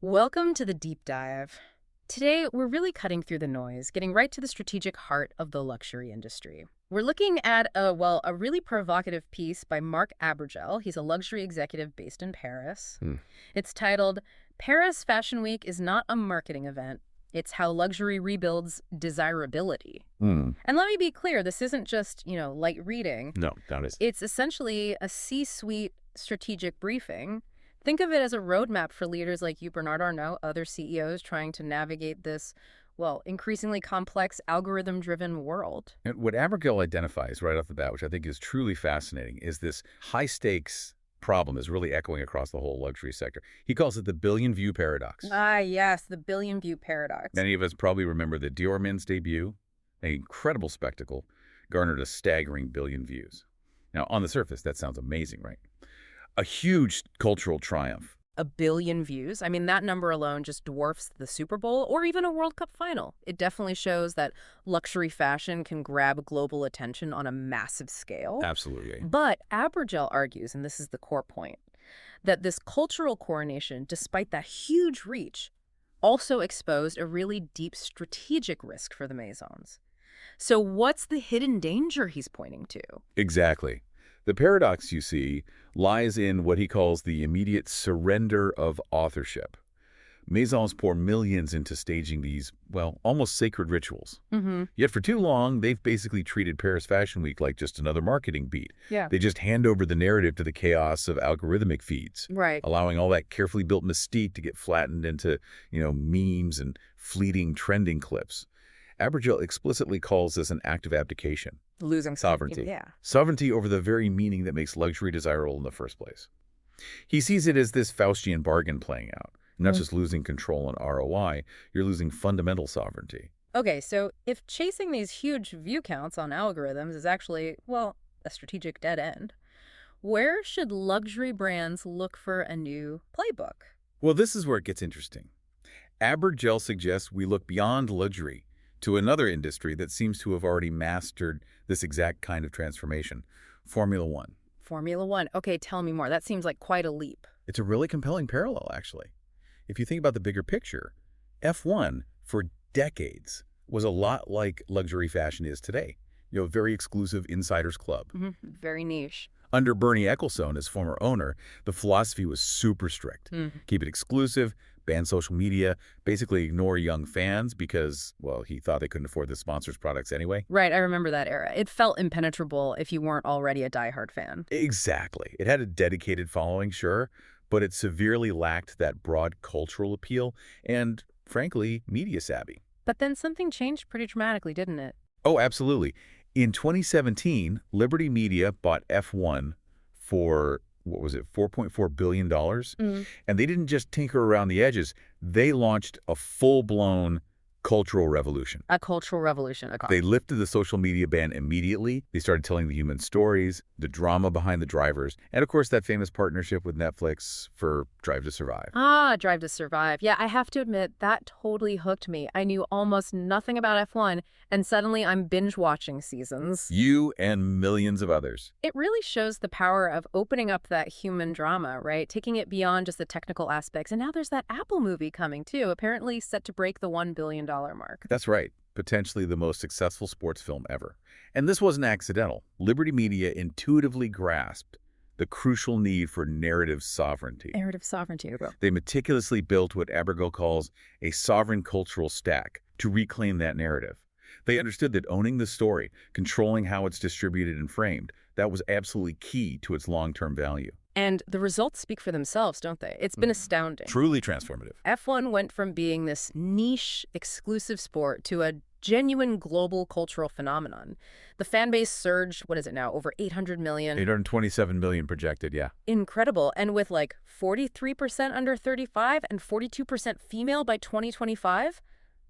Welcome to the deep dive. Today, we're really cutting through the noise, getting right to the strategic heart of the luxury industry. We're looking at a really provocative piece by Marc Abergel. He's a luxury executive based in Paris. Hmm. It's titled, Paris Fashion Week is not a marketing event. It's how luxury rebuilds desirability. Hmm. And let me be clear, this isn't just, light reading. No, doubt it. It's essentially a C-suite strategic briefing. Think of it as a roadmap for leaders like you, Bernard Arnault, other CEOs trying to navigate this, increasingly complex algorithm-driven world. And what Abergel identifies right off the bat, which I think is truly fascinating, is this high-stakes problem is really echoing across the whole luxury sector. He calls it the billion-view paradox. Ah, yes, the billion-view paradox. Many of us probably remember the Dior men's debut, an incredible spectacle, garnered a staggering billion views. Now, on the surface, that sounds amazing, right? A huge cultural triumph. A billion views. I mean, that number alone just dwarfs the Super Bowl or even a World Cup final. It definitely shows that luxury fashion can grab global attention on a massive scale. Absolutely. But Abergel argues, and this is the core point, that this cultural coronation, despite that huge reach, also exposed a really deep strategic risk for the Maisons. So what's the hidden danger he's pointing to? Exactly. The paradox, you see, lies in what he calls the immediate surrender of authorship. Maisons pour millions into staging these, almost sacred rituals. Yet for too long, they've basically treated Paris Fashion Week like just another marketing beat. Yeah. They just hand over the narrative to the chaos of algorithmic feeds, Right. allowing all that carefully built mystique to get flattened into, memes and fleeting trending clips. Abergel explicitly calls this an act of abdication. Losing Sovereignty. Yeah. Sovereignty over the very meaning that makes luxury desirable in the first place. He sees it as this Faustian bargain playing out. Not just losing control and ROI, you're losing fundamental sovereignty. Okay, so if chasing these huge view counts on algorithms is actually, a strategic dead end, where should luxury brands look for a new playbook? Well, this is where it gets interesting. Abergel suggests we look beyond luxury to another industry that seems to have already mastered this exact kind of transformation, Formula One. Formula One. Okay, tell me more. That seems like quite a leap. It's a really compelling parallel, actually. If you think about the bigger picture, F1 for decades was a lot like luxury fashion is today. Very exclusive insiders club. Very niche. Under Bernie Ecclestone as former owner, the philosophy was super strict. Keep it exclusive, ban social media, basically ignore young fans because, he thought they couldn't afford the sponsors' products anyway. Right, I remember that era. It felt impenetrable if you weren't already a diehard fan. Exactly. It had a dedicated following, sure, but it severely lacked that broad cultural appeal and, frankly, media savvy. But then something changed pretty dramatically, didn't it? Oh, absolutely. In 2017, Liberty Media bought F1 for, $4.4 billion? And they didn't just tinker around the edges. They launched a full-blown cultural revolution. A cultural revolution. They lifted the social media ban immediately. They started telling the human stories, the drama behind the drivers, and of course that famous partnership with Netflix for Drive to Survive. Ah, Drive to Survive. Yeah, I have to admit, that totally hooked me. I knew almost nothing about F1, and suddenly I'm binge-watching seasons. You and millions of others. It really shows the power of opening up that human drama, right? Taking it beyond just the technical aspects. And now there's that Apple movie coming, too, apparently set to break the $1 billion mark. That's right. Potentially the most successful sports film ever. And this wasn't accidental. Liberty Media intuitively grasped the crucial need for narrative sovereignty. Narrative sovereignty. They meticulously built what Abergel calls a sovereign cultural stack to reclaim that narrative. They understood that owning the story, controlling how it's distributed and framed, that was absolutely key to its long-term value. And the results speak for themselves, don't they? It's been astounding. Truly transformative. F1 went from being this niche, exclusive sport to a genuine global cultural phenomenon. The fan base surged, what is it now, over 800 million? 827 million projected, yeah. Incredible. And with 43% under 35 and 42% female by 2025,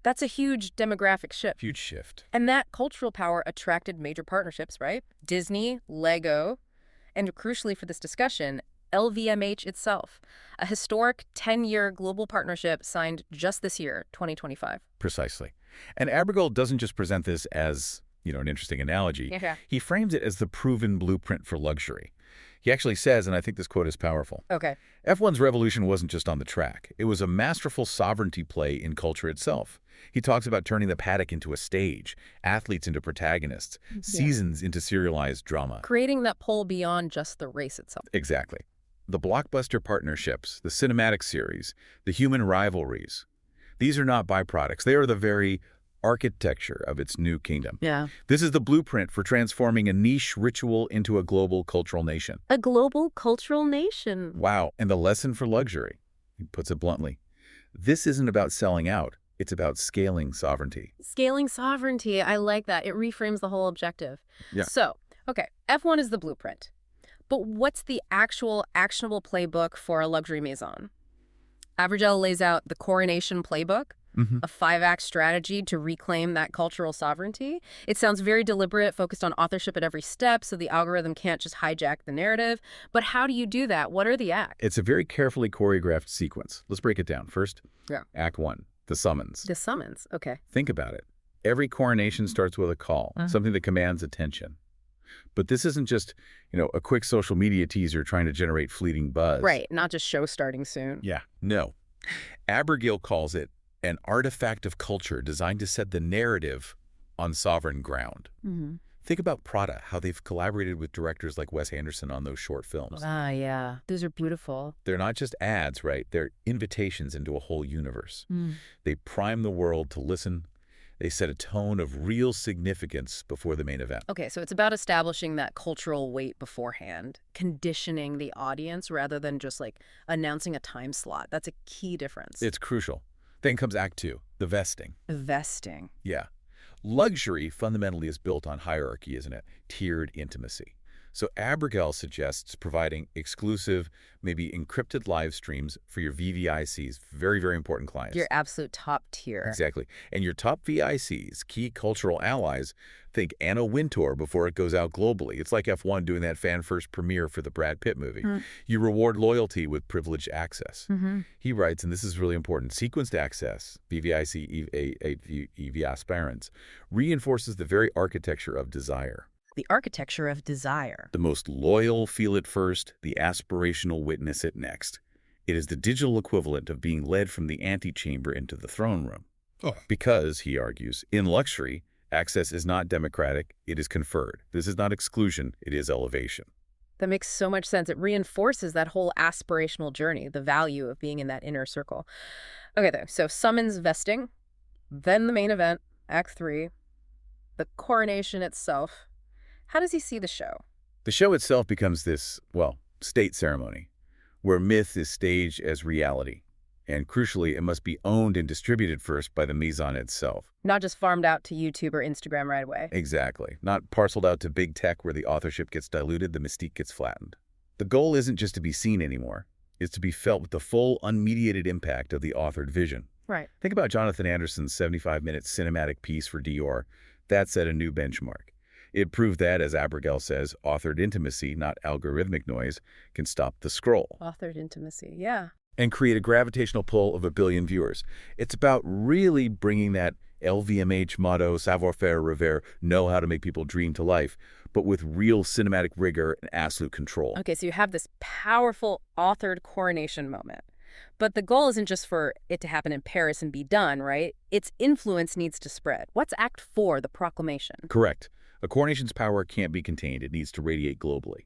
that's a huge demographic shift. Huge shift. And that cultural power attracted major partnerships, right? Disney, Lego, and crucially for this discussion, LVMH itself, a historic 10-year global partnership signed just this year, 2025. Precisely. And Abergel doesn't just present this as, an interesting analogy. Yeah. He frames it as the proven blueprint for luxury. He actually says, and I think this quote is powerful, Okay. F1's revolution wasn't just on the track. It was a masterful sovereignty play in culture itself. He talks about turning the paddock into a stage, athletes into protagonists, Yeah. seasons into serialized drama. Creating that pull beyond just the race itself. Exactly. The blockbuster partnerships, the cinematic series, the human rivalries, these are not byproducts. They are the very architecture of its new kingdom. Yeah. This is the blueprint for transforming a niche ritual into a global cultural nation. A global cultural nation. Wow, and the lesson for luxury, he puts it bluntly. This isn't about selling out. It's about scaling sovereignty. Scaling sovereignty. I like that. It reframes the whole objective. Yeah. So, okay, F1 is the blueprint. But what's the actual actionable playbook for a luxury maison? Abergel lays out the Coronation Playbook, a 5-act strategy to reclaim that cultural sovereignty. It sounds very deliberate, focused on authorship at every step, so the algorithm can't just hijack the narrative. But how do you do that? What are the acts? It's a very carefully choreographed sequence. Let's break it down. First, Yeah. Act 1, the summons. The summons. Okay. Think about it. Every coronation starts with a call, something that commands attention. But this isn't just, a quick social media teaser trying to generate fleeting buzz. Right. Not just show starting soon. Yeah. No. Abergel calls it an artifact of culture designed to set the narrative on sovereign ground. Think about Prada, how they've collaborated with directors like Wes Anderson on those short films. Ah, yeah. Those are beautiful. They're not just ads, right? They're invitations into a whole universe. They prime the world to listen. They set a tone of real significance before the main event. Okay, so it's about establishing that cultural weight beforehand, conditioning the audience rather than just like announcing a time slot. That's a key difference. It's crucial. Then comes Act 2, the vesting. Vesting. Yeah. Luxury fundamentally is built on hierarchy, isn't it? Tiered intimacy. So Abergel suggests providing exclusive, maybe encrypted live streams for your VVICs, very, very important clients. Your absolute top tier. Exactly. And your top VICs, key cultural allies, think Anna Wintour before it goes out globally. It's like F1 doing that fan-first premiere for the Brad Pitt movie. You reward loyalty with privileged access. He writes, and this is really important, sequenced access, VVIC EV aspirants, reinforces the very architecture of desire. The architecture of desire. The most loyal feel it first, the aspirational witness it next. It is the digital equivalent of being led from the antechamber into the throne room. Because, he argues, in luxury, access is not democratic, it is conferred. This is not exclusion, it is elevation. That makes so much sense. It reinforces that whole aspirational journey, the value of being in that inner circle. Okay, though, so summons vesting, then the main event, Act 3, the coronation itself. How does he see the show? The show itself becomes this, state ceremony, where myth is staged as reality. And crucially, it must be owned and distributed first by the Maison itself. Not just farmed out to YouTube or Instagram right away. Exactly. Not parceled out to big tech where the authorship gets diluted, the mystique gets flattened. The goal isn't just to be seen anymore. It's to be felt with the full, unmediated impact of the authored vision. Right. Think about Jonathan Anderson's 75-minute cinematic piece for Dior. That set a new benchmark. It proved that, as Abergel says, authored intimacy, not algorithmic noise, can stop the scroll. Authored intimacy, yeah. And create a gravitational pull of 1 billion viewers. It's about really bringing that LVMH motto, savoir-faire, revers, know how to make people dream to life, but with real cinematic rigor and absolute control. Okay, so you have this powerful authored coronation moment. But the goal isn't just for it to happen in Paris and be done, right? Its influence needs to spread. What's Act 4, the proclamation? Correct. A coronation's power can't be contained. It needs to radiate globally.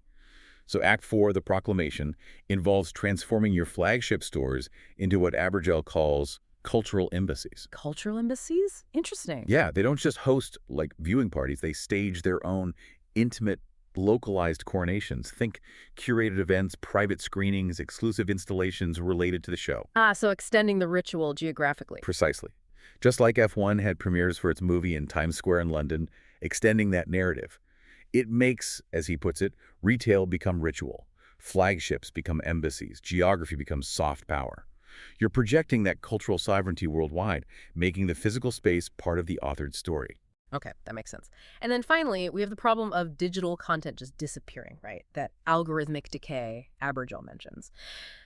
So Act 4, the proclamation, involves transforming your flagship stores into what Abergel calls cultural embassies. Cultural embassies? Interesting. Yeah, they don't just host, viewing parties. They stage their own intimate, localized coronations. Think curated events, private screenings, exclusive installations related to the show. So extending the ritual geographically. Precisely. Just like F1 had premieres for its movie in Times Square in London, extending that narrative. It makes, as he puts it, retail become ritual. Flagships become embassies. Geography becomes soft power. You're projecting that cultural sovereignty worldwide, making the physical space part of the authored story. Okay, that makes sense. And then finally, we have the problem of digital content just disappearing, right? That algorithmic decay Abergel mentions.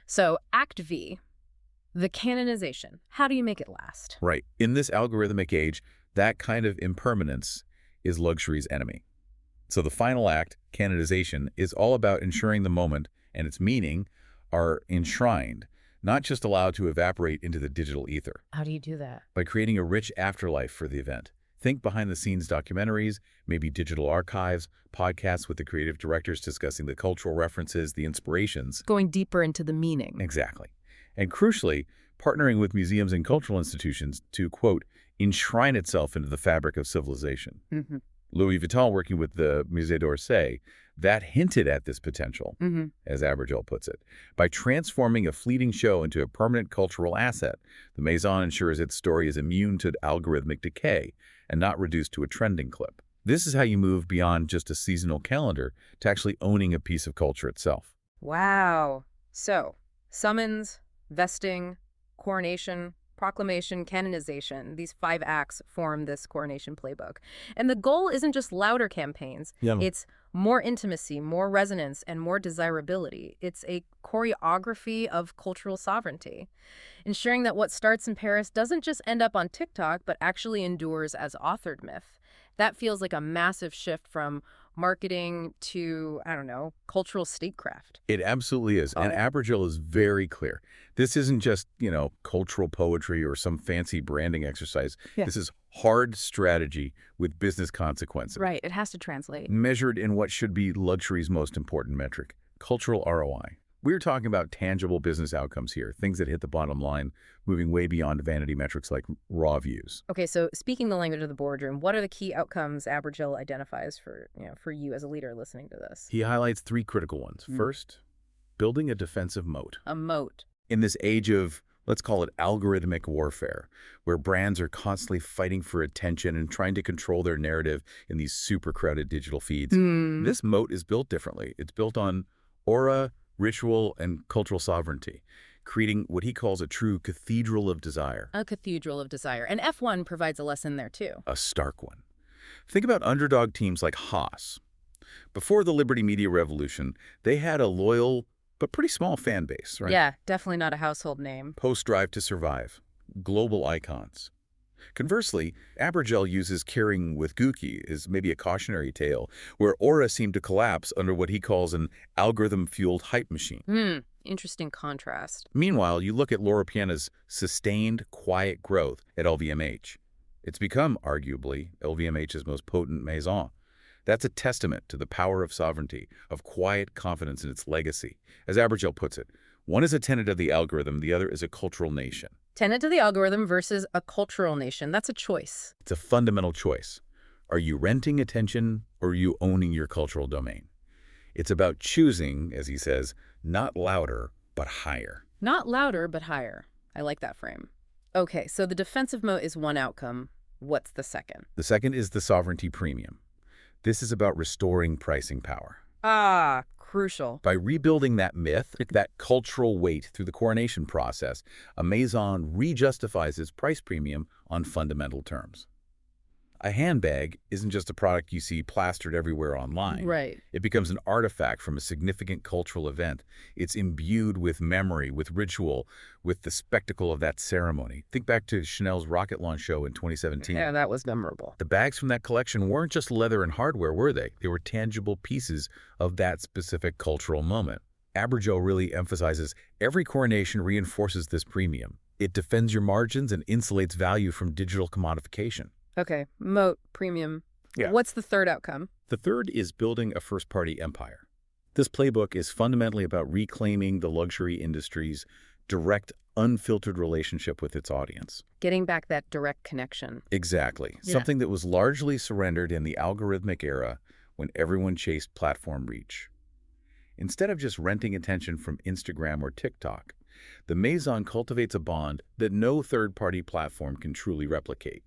So Act V, the canonization. How do you make it last? Right. In this algorithmic age, that kind of impermanence is luxury's enemy. So the final act, canonization, is all about ensuring the moment and its meaning are enshrined, not just allowed to evaporate into the digital ether. How do you do that? By creating a rich afterlife for the event. Think behind-the-scenes documentaries, maybe digital archives, podcasts with the creative directors discussing the cultural references, the inspirations. Going deeper into the meaning. Exactly. And crucially, partnering with museums and cultural institutions to, quote, enshrine itself into the fabric of civilization. Mm-hmm. Louis Vuitton, working with the Musée d'Orsay, that hinted at this potential, as Abergel puts it. By transforming a fleeting show into a permanent cultural asset, the Maison ensures its story is immune to algorithmic decay and not reduced to a trending clip. This is how you move beyond just a seasonal calendar to actually owning a piece of culture itself. Wow. So, summons, vesting, coronation, proclamation, canonization. These 5 acts form this Coronation Playbook. And the goal isn't just louder campaigns. Yeah. It's more intimacy, more resonance, and more desirability. It's a choreography of cultural sovereignty, ensuring that what starts in Paris doesn't just end up on TikTok, but actually endures as authored myth. That feels like a massive shift from marketing to, I don't know, cultural statecraft. It absolutely is. And Abergel is very clear. This isn't just, cultural poetry or some fancy branding exercise. Yeah. This is hard strategy with business consequences. Right. It has to translate. Measured in what should be luxury's most important metric, cultural ROI. We're talking about tangible business outcomes here, things that hit the bottom line, moving way beyond vanity metrics like raw views. Okay, so speaking the language of the boardroom, what are the key outcomes Abergel identifies for you as a leader listening to this? He highlights 3 critical ones. First, building a defensive moat. A moat. In this age of, let's call it algorithmic warfare, where brands are constantly fighting for attention and trying to control their narrative in these super crowded digital feeds, this moat is built differently. It's built on aura, ritual, and cultural sovereignty, creating what he calls a true cathedral of desire. A cathedral of desire. And F1 provides a lesson there, too. A stark one. Think about underdog teams like Haas. Before the Liberty Media Revolution, they had a loyal but pretty small fan base, right? Yeah, definitely not a household name. Post-Drive to Survive. Global icons. Conversely, Abergel uses Caring with Gucci as maybe a cautionary tale, where aura seemed to collapse under what he calls an algorithm-fueled hype machine. Interesting contrast. Meanwhile, you look at Laura Piana's sustained, quiet growth at LVMH. It's become, arguably, LVMH's most potent maison. That's a testament to the power of sovereignty, of quiet confidence in its legacy. As Abergel puts it, one is a tenet of the algorithm, the other is a cultural nation. Tenet of the algorithm versus a cultural nation. That's a choice. It's a fundamental choice. Are you renting attention or are you owning your cultural domain? It's about choosing, as he says, not louder, but higher. Not louder, but higher. I like that frame. Okay, so the defensive moat is one outcome. What's the second? The second is the sovereignty premium. This is about restoring pricing power. Crucial. By rebuilding that myth, that cultural weight through the coronation process, a maison rejustifies its price premium on fundamental terms. A handbag isn't just a product you see plastered everywhere online. Right. It becomes an artifact from a significant cultural event. It's imbued with memory, with ritual, with the spectacle of that ceremony. Think back to Chanel's rocket launch show in 2017. Yeah, that was memorable. The bags from that collection weren't just leather and hardware, were they? They were tangible pieces of that specific cultural moment. Abergel really emphasizes every coronation reinforces this premium. It defends your margins and insulates value from digital commodification. Okay, moat, premium. Yeah. What's the third outcome? The third is building a first-party empire. This playbook is fundamentally about reclaiming the luxury industry's direct, unfiltered relationship with its audience. Getting back that direct connection. Exactly. Yeah. Something that was largely surrendered in the algorithmic era when everyone chased platform reach. Instead of just renting attention from Instagram or TikTok, the Maison cultivates a bond that no third-party platform can truly replicate.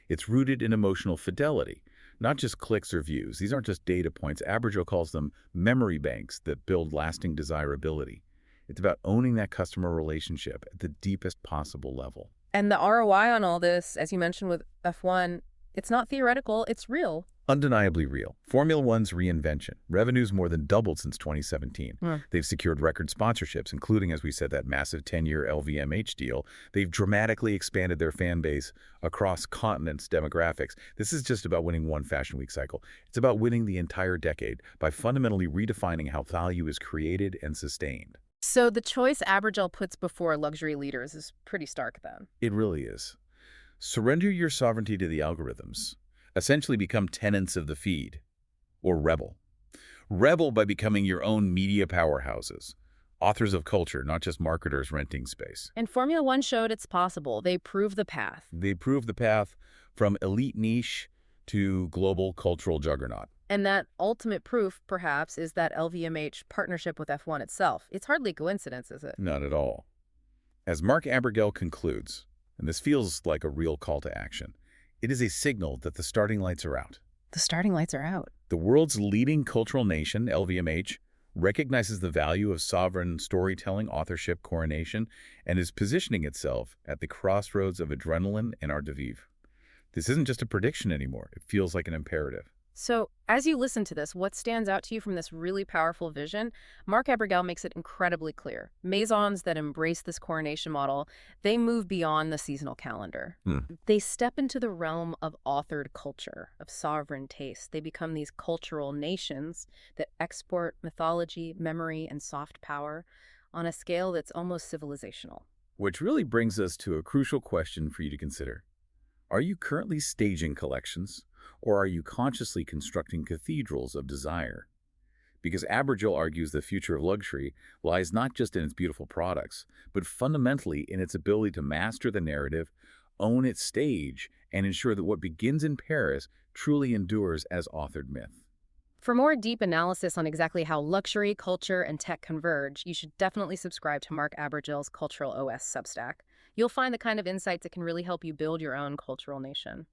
It's rooted in emotional fidelity, not just clicks or views. These aren't just data points. Abergel calls them memory banks that build lasting desirability. It's about owning that customer relationship at the deepest possible level. And the ROI on all this, as you mentioned with F1, it's not theoretical, it's real. Undeniably real. Formula One's reinvention. Revenue's more than doubled since 2017. Mm. They've secured record sponsorships, including, as we said, that massive 10-year LVMH deal. They've dramatically expanded their fan base across continents, demographics. This is just about winning one Fashion Week cycle. It's about winning the entire decade by fundamentally redefining how value is created and sustained. So the choice Abergel puts before luxury leaders is pretty stark then. It really is. Surrender your sovereignty to the algorithms. Essentially become tenants of the feed, or rebel. Rebel by becoming your own media powerhouses, authors of culture, not just marketers renting space. And Formula One showed it's possible. They proved the path. They proved the path from elite niche to global cultural juggernaut. And that ultimate proof, perhaps, is that LVMH partnership with F1 itself. It's hardly coincidence, is it? Not at all. As Marc Abergel concludes, and this feels like a real call to action, it is a signal that the starting lights are out. The starting lights are out. The world's leading cultural nation, LVMH, recognizes the value of sovereign storytelling, authorship, coronation, and is positioning itself at the crossroads of adrenaline and art de vivre. This isn't just a prediction anymore. It feels like an imperative. So, as you listen to this, what stands out to you from this really powerful vision? Marc Abergel makes it incredibly clear. Maisons that embrace this coronation model, they move beyond the seasonal calendar. They step into the realm of authored culture, of sovereign taste. They become these cultural nations that export mythology, memory, and soft power on a scale that's almost civilizational. Which really brings us to a crucial question for you to consider. Are you currently staging collections, or are you consciously constructing cathedrals of desire? Because Abergel argues the future of luxury lies not just in its beautiful products, but fundamentally in its ability to master the narrative, own its stage, and ensure that what begins in Paris truly endures as authored myth. For more deep analysis on exactly how luxury, culture, and tech converge, you should definitely subscribe to Marc Abergel's Cultural OS Substack. You'll find the kind of insights that can really help you build your own cultural nation.